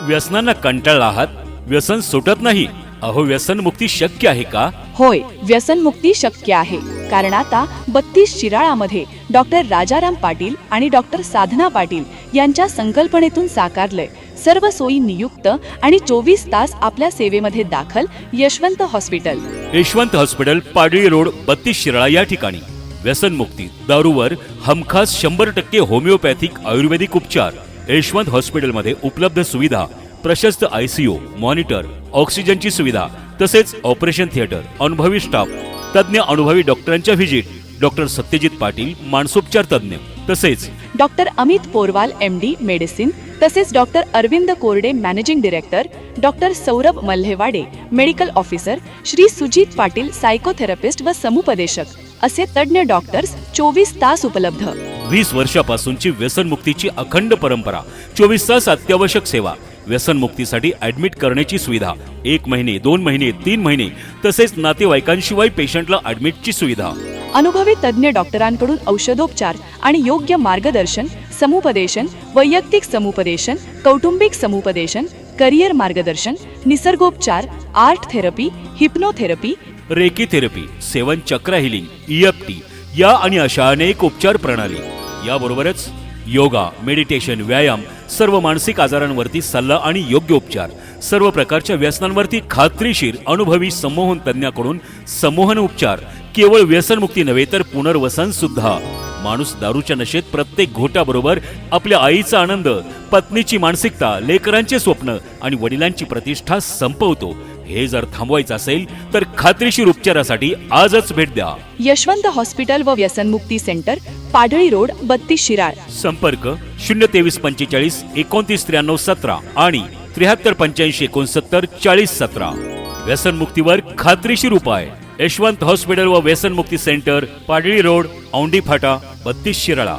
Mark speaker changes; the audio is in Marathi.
Speaker 1: व्यसनांना कंटाळला आहात? व्यसन सुटत नाही? अहो, व्यसनमुक्ती शक्य आहे का?
Speaker 2: होय, व्यसनमुक्ती शक्य आहे. कारण आता 32 शिराळामध्ये डॉक्टर राजाराम पाटील आणि डॉक्टर साधना पाटील यांच्या संकल्पनेतून साकारलंय. सर्व सोयी नियुक्त आणि 24 तास आपल्या सेवेमध्ये दाखल Yashwant hospital.
Speaker 1: Yashwant hospital, Padali road, 32 Shirala या ठिकाणी. व्यसनमुक्ती, दारूवर हमखास 100% होमिओपॅथिक आयुर्वेदिक उपचार. यशवंत हॉस्पिटलमध्ये उपलब्ध सुविधा: प्रशस्त ICU, मॉनिटर, ऑक्सिजनची सुविधा, तसेच ऑपरेशन थिएटर, अनुभवी स्टाफ, तज्ञ अनुभवी डॉक्टरांच्या व्हिजिट. डॉक्टर सत्यजित पाटील, मानसोपचार तज्ञ, तसेच
Speaker 2: doctor Amit Porwal MD medicine, तसेच doctor Arvind Korde managing director, doctor Saurabh Malhewade medical officer, Shri Sujit Patil psychotherapist व समुपदेशक असे तज्ञ डॉक्टर्स 24 तास उपलब्ध.
Speaker 1: 20 वर्षापासूनची व्यसनमुक्तीची अखंड परंपरा. 24 तास अत्यावश्यक सेवा. व्यसनमुक्तीसाठी ऍडमिट करण्याची सुविधा. 1 महिने, 2 महिने, 3 महिने, तसेच नातेवाईकांशिवाय पेशंटला ऍडमिटची सुविधा.
Speaker 2: अनुभवी तज्ञ डॉक्टरांकडून औषधोपचार आणि योग्य मार्गदर्शन, समुपदेशन, वैयक्तिक समुपदेशन, कौटुंबिक समुपदेशन, करिअर मार्गदर्शन, निसर्गोपचार, art therapy, hypnotherapy,
Speaker 1: reiki therapy, 7 chakra healing, EFT या आणि अशा अनेक उपचार प्रणाली. याबरोबरच योगा, मेडिटेशन, व्यायाम, सर्व मानसिक आजारांवरती सल्ला आणि योग्य उपचार. सर्व प्रकारच्या व्यसनांवरती खात्रीशीर अनुभवी संमोहन तज्ञाकडून संमोहन उपचार. केवळ व्यसनमुक्ती नव्हे तर पुनर्वसन सुद्धा. माणूस दारूच्या नशेत प्रत्येक घोटाबरोबर आपल्या आईचा आनंद, पत्नीची मानसिकता, लेकरांचे स्वप्न आणि वडिलांची प्रतिष्ठा संपवतो. हे जर थांबवायचं असेल तर खात्रीशीर उपचारासाठी आजच भेट द्या.
Speaker 2: यशवंत हॉस्पिटल व व्यसनमुक्ती सेंटर, पाडळी रोड, 32 शिराळ.
Speaker 1: संपर्क 023 45 29 93 17 आणि 73 85 69 40 17. व्यसनमुक्तीवर खात्रीशीर उपाय. यशवंत हॉस्पिटल व व्यसनमुक्ती सेंटर, पाडळी रोड, औंढी फाटा, 32 शिराळा.